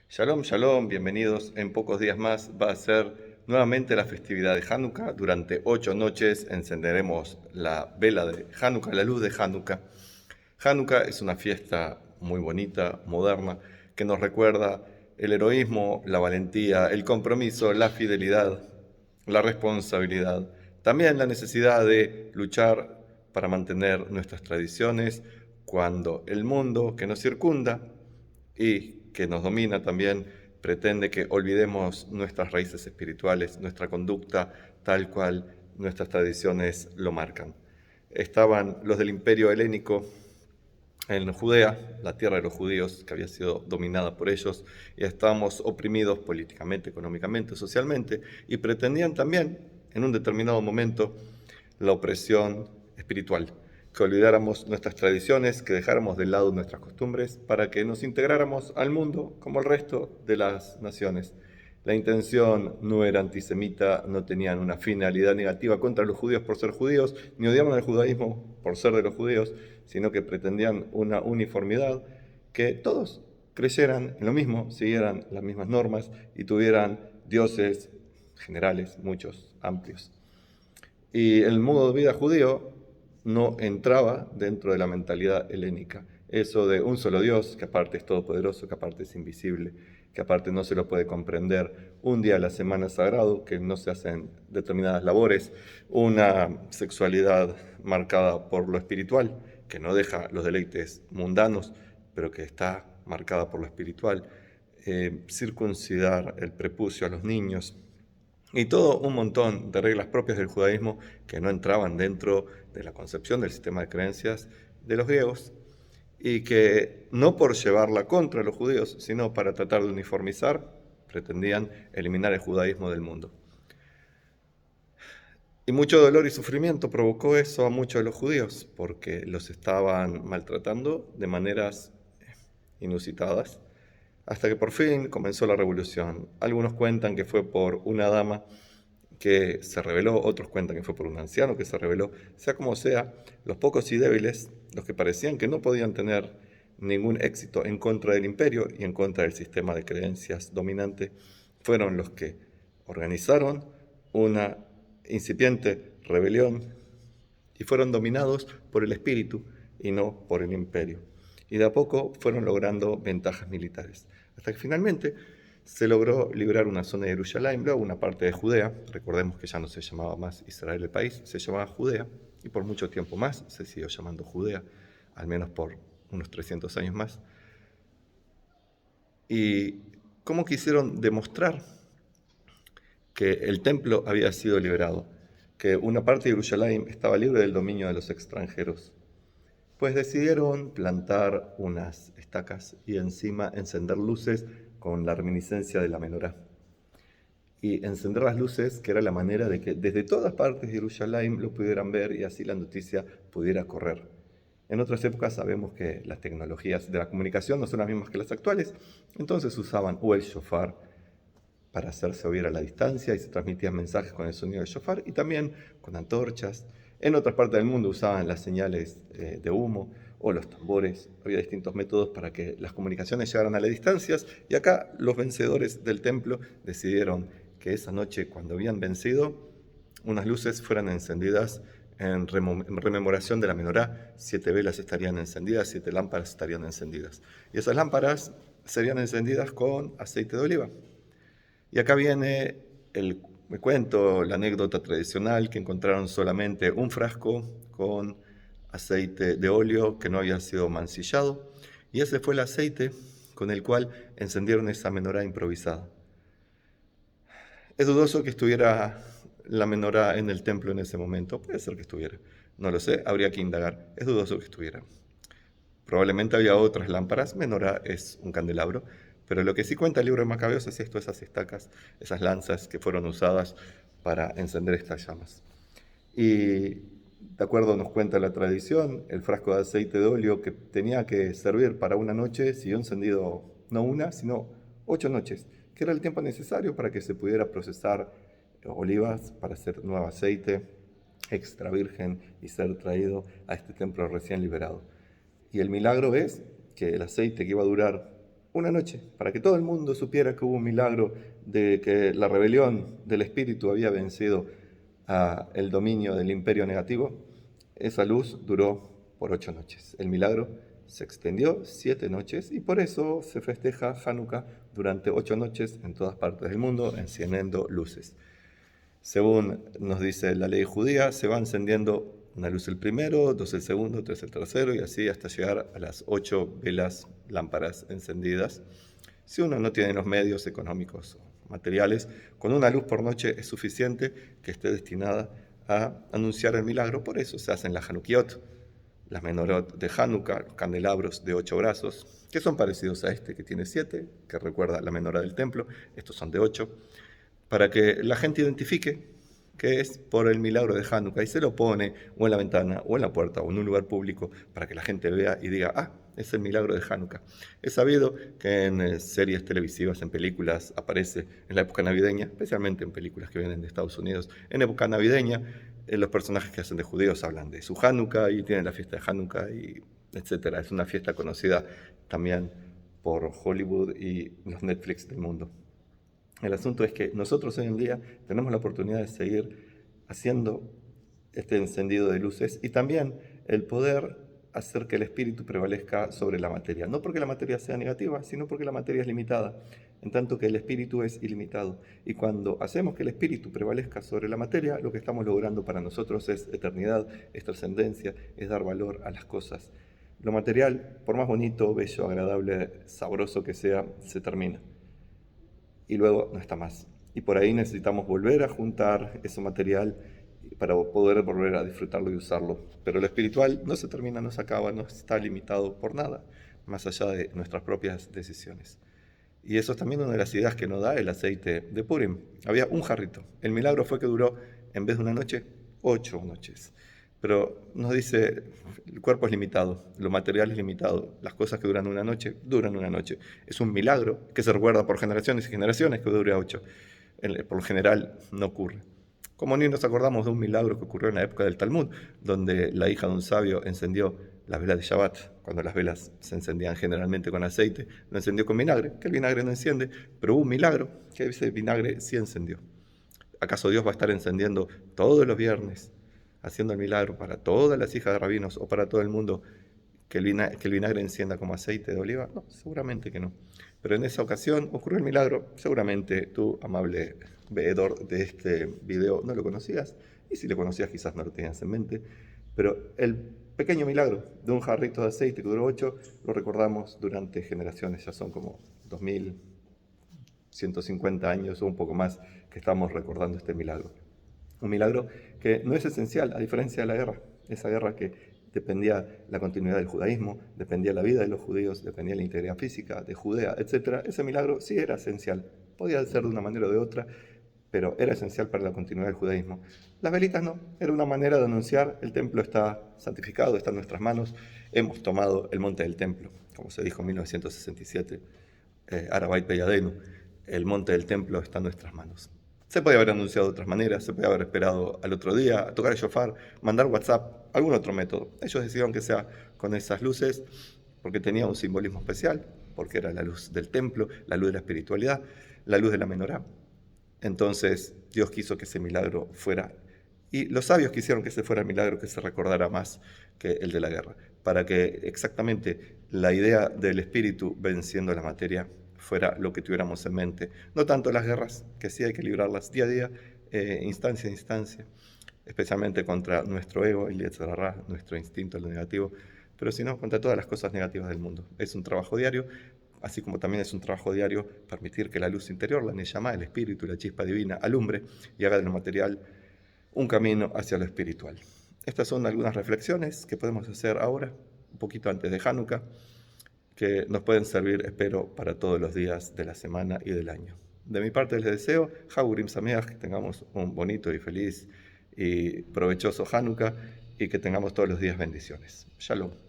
Shalom, shalom, bienvenidos. En pocos días más va a ser nuevamente la festividad de Hanukkah. Durante 8 noches encenderemos la vela de Hanukkah, la luz de Hanukkah. Hanukkah es una fiesta muy bonita, moderna, que nos recuerda el heroísmo, la valentía, el compromiso, la fidelidad, la responsabilidad. También la necesidad de luchar para mantener nuestras tradiciones cuando el mundo que nos circunda y que nos domina también pretende que olvidemos nuestras raíces espirituales, nuestra conducta tal cual nuestras tradiciones lo marcan. Estaban los del Imperio Helénico en Judea, la tierra de los judíos, que había sido dominada por ellos, y estábamos oprimidos políticamente, económicamente, socialmente, y pretendían también, en un determinado momento, la opresión espiritual, que olvidáramos nuestras tradiciones, que dejáramos de lado nuestras costumbres, para que nos integráramos al mundo como el resto de las naciones. La intención no era antisemita, no tenían una finalidad negativa contra los judíos por ser judíos, ni odiaban al judaísmo por ser de los judíos, sino que pretendían una uniformidad, que todos creyeran en lo mismo, siguieran las mismas normas y tuvieran dioses generales, muchos, amplios. Y el modo de vida judío no entraba dentro de la mentalidad helénica. Eso de un solo Dios, que aparte es todopoderoso, que aparte es invisible, que aparte no se lo puede comprender, un día a la semana sagrado, que no se hacen determinadas labores, una sexualidad marcada por lo espiritual, que no deja los deleites mundanos, pero que está marcada por lo espiritual, circuncidar el prepucio a los niños, y todo un montón de reglas propias del judaísmo que no entraban dentro de la concepción del sistema de creencias de los griegos y que no por llevarla contra los judíos, sino para tratar de uniformizar, pretendían eliminar el judaísmo del mundo. Y mucho dolor y sufrimiento provocó eso a muchos de los judíos, porque los estaban maltratando de maneras inusitadas, hasta que por fin comenzó la revolución. Algunos cuentan que fue por una dama que se rebeló, otros cuentan que fue por un anciano que se rebeló. Sea como sea, los pocos y débiles, los que parecían que no podían tener ningún éxito en contra del imperio y en contra del sistema de creencias dominante, fueron los que organizaron una incipiente rebelión y fueron dominados por el espíritu y no por el imperio. Y de a poco fueron logrando ventajas militares, hasta que finalmente se logró liberar una zona de Jerusalén, luego una parte de Judea. Recordemos que ya no se llamaba más Israel el país, se llamaba Judea, y por mucho tiempo más se siguió llamando Judea, al menos por unos 300 años más. Y cómo quisieron demostrar que el templo había sido liberado, que una parte de Jerusalén estaba libre del dominio de los extranjeros. Pues decidieron plantar unas estacas y encima encender luces con la reminiscencia de la menorá. Y encender las luces, que era la manera de que desde todas partes de Jerusalén lo pudieran ver y así la noticia pudiera correr. En otras épocas sabemos que las tecnologías de la comunicación no son las mismas que las actuales, entonces usaban o el shofar para hacerse oír a la distancia y se transmitían mensajes con el sonido del shofar y también con antorchas. En otras partes del mundo usaban las señales de humo o los tambores. Había distintos métodos para que las comunicaciones llegaran a las distancias y acá los vencedores del templo decidieron que esa noche, cuando habían vencido, unas luces fueran encendidas en rememoración de la menorá. 7 velas estarían encendidas, 7 lámparas estarían encendidas. Y esas lámparas serían encendidas con aceite de oliva. Y acá viene el cuento, la anécdota tradicional, que encontraron solamente un frasco con aceite de óleo que no había sido mancillado, y ese fue el aceite con el cual encendieron esa menorá improvisada. Es dudoso que estuviera la menorá en el templo en ese momento, puede ser que estuviera, no lo sé, habría que indagar, es dudoso que estuviera. Probablemente había otras lámparas, menorá es un candelabro, pero lo que sí cuenta el libro de Macabeos es esto, esas estacas, esas lanzas que fueron usadas para encender estas llamas. Y de acuerdo nos cuenta la tradición, el frasco de aceite de óleo que tenía que servir para una noche siguió encendido no una, sino 8 noches, que era el tiempo necesario para que se pudiera procesar olivas para hacer nuevo aceite extra virgen y ser traído a este templo recién liberado. Y el milagro es que el aceite que iba a durar una noche, para que todo el mundo supiera que hubo un milagro de que la rebelión del espíritu había vencido el dominio del imperio negativo. Esa luz duró por 8 noches. El milagro se extendió 7 noches y por eso se festeja Hanukkah durante 8 noches en todas partes del mundo, encendiendo luces. Según nos dice la ley judía, se va encendiendo una luz el primero, 2 el segundo, 3 el tercero y así hasta llegar a las 8 velas, lámparas encendidas. Si uno no tiene los medios económicos o materiales, con una luz por noche es suficiente que esté destinada a anunciar el milagro. Por eso se hacen las Hanukiot, las menorot de Hanukkah, los candelabros de 8 brazos, que son parecidos a este que tiene 7, que recuerda la menorá del templo. Estos son de 8, para que la gente identifique que es por el milagro de Hanukkah y se lo pone o en la ventana o en la puerta o en un lugar público para que la gente vea y diga, ah, es el milagro de Hanukkah. Es sabido que en series televisivas, en películas, aparece en la época navideña, especialmente en películas que vienen de Estados Unidos, en época navideña, los personajes que hacen de judíos hablan de su Hanukkah y tienen la fiesta de Hanukkah, y etc. Es una fiesta conocida también por Hollywood y los Netflix del mundo. El asunto es que nosotros hoy en día tenemos la oportunidad de seguir haciendo este encendido de luces y también el poder hacer que el espíritu prevalezca sobre la materia. No porque la materia sea negativa, sino porque la materia es limitada, en tanto que el espíritu es ilimitado. Y cuando hacemos que el espíritu prevalezca sobre la materia, lo que estamos logrando para nosotros es eternidad, es trascendencia, es dar valor a las cosas. Lo material, por más bonito, bello, agradable, sabroso que sea, se termina. Y luego no está más. Y por ahí necesitamos volver a juntar ese material para poder volver a disfrutarlo y usarlo. Pero lo espiritual no se termina, no se acaba, no está limitado por nada, más allá de nuestras propias decisiones. Y eso es también una de las ideas que nos da el aceite de Purim. Había un jarrito. El milagro fue que duró, en vez de una noche, 8 noches. Pero nos dice, el cuerpo es limitado, lo material es limitado, las cosas que duran una noche, duran una noche. Es un milagro que se recuerda por generaciones y generaciones que dure 8. Por lo general no ocurre. Como ni nos acordamos de un milagro que ocurrió en la época del Talmud, donde la hija de un sabio encendió las velas de Shabbat, cuando las velas se encendían generalmente con aceite, lo encendió con vinagre, que el vinagre no enciende, pero hubo un milagro que ese vinagre sí encendió. ¿Acaso Dios va a estar encendiendo todos los viernes, haciendo el milagro para todas las hijas de rabinos o para todo el mundo, que el vinagre encienda como aceite de oliva? No, seguramente que no. Pero en esa ocasión ocurrió el milagro. Seguramente tú, amable veedor de este video, no lo conocías, y si lo conocías quizás no lo tenías en mente, pero el pequeño milagro de un jarrito de aceite que duró 8, lo recordamos durante generaciones. Ya son como 2150 años o un poco más que estamos recordando este milagro. Un milagro que no es esencial, a diferencia de la guerra. Esa guerra que dependía la continuidad del judaísmo, dependía la vida de los judíos, dependía la integridad física de Judea, etc. Ese milagro sí era esencial. Podía ser de una manera o de otra, pero era esencial para la continuidad del judaísmo. Las velitas no, era una manera de anunciar, el templo está santificado, está en nuestras manos, hemos tomado el monte del templo, como se dijo en 1967, Arabait Beyadenu, el monte del templo está en nuestras manos. Se podía haber anunciado de otras maneras, se podía haber esperado al otro día, tocar el shofar, mandar WhatsApp, algún otro método. Ellos decidieron que sea con esas luces porque tenía un simbolismo especial, porque era la luz del templo, la luz de la espiritualidad, la luz de la menorá. Entonces Dios quiso que ese milagro fuera, y los sabios quisieron que ese fuera el milagro que se recordara más que el de la guerra, para que exactamente la idea del espíritu venciendo la materia fuera lo que tuviéramos en mente. No tanto las guerras, que sí hay que librarlas día a día, instancia a instancia, especialmente contra nuestro ego, el Yetzer Hará, nuestro instinto a lo negativo, pero sino contra todas las cosas negativas del mundo. Es un trabajo diario, así como también es un trabajo diario permitir que la luz interior, la Neshama, el espíritu, la chispa divina, alumbre y haga de lo material un camino hacia lo espiritual. Estas son algunas reflexiones que podemos hacer ahora, un poquito antes de Hanukkah, que nos pueden servir, espero, para todos los días de la semana y del año. De mi parte les deseo, Hagurim Sameach, que tengamos un bonito y feliz y provechoso Hanukkah y que tengamos todos los días bendiciones. Shalom.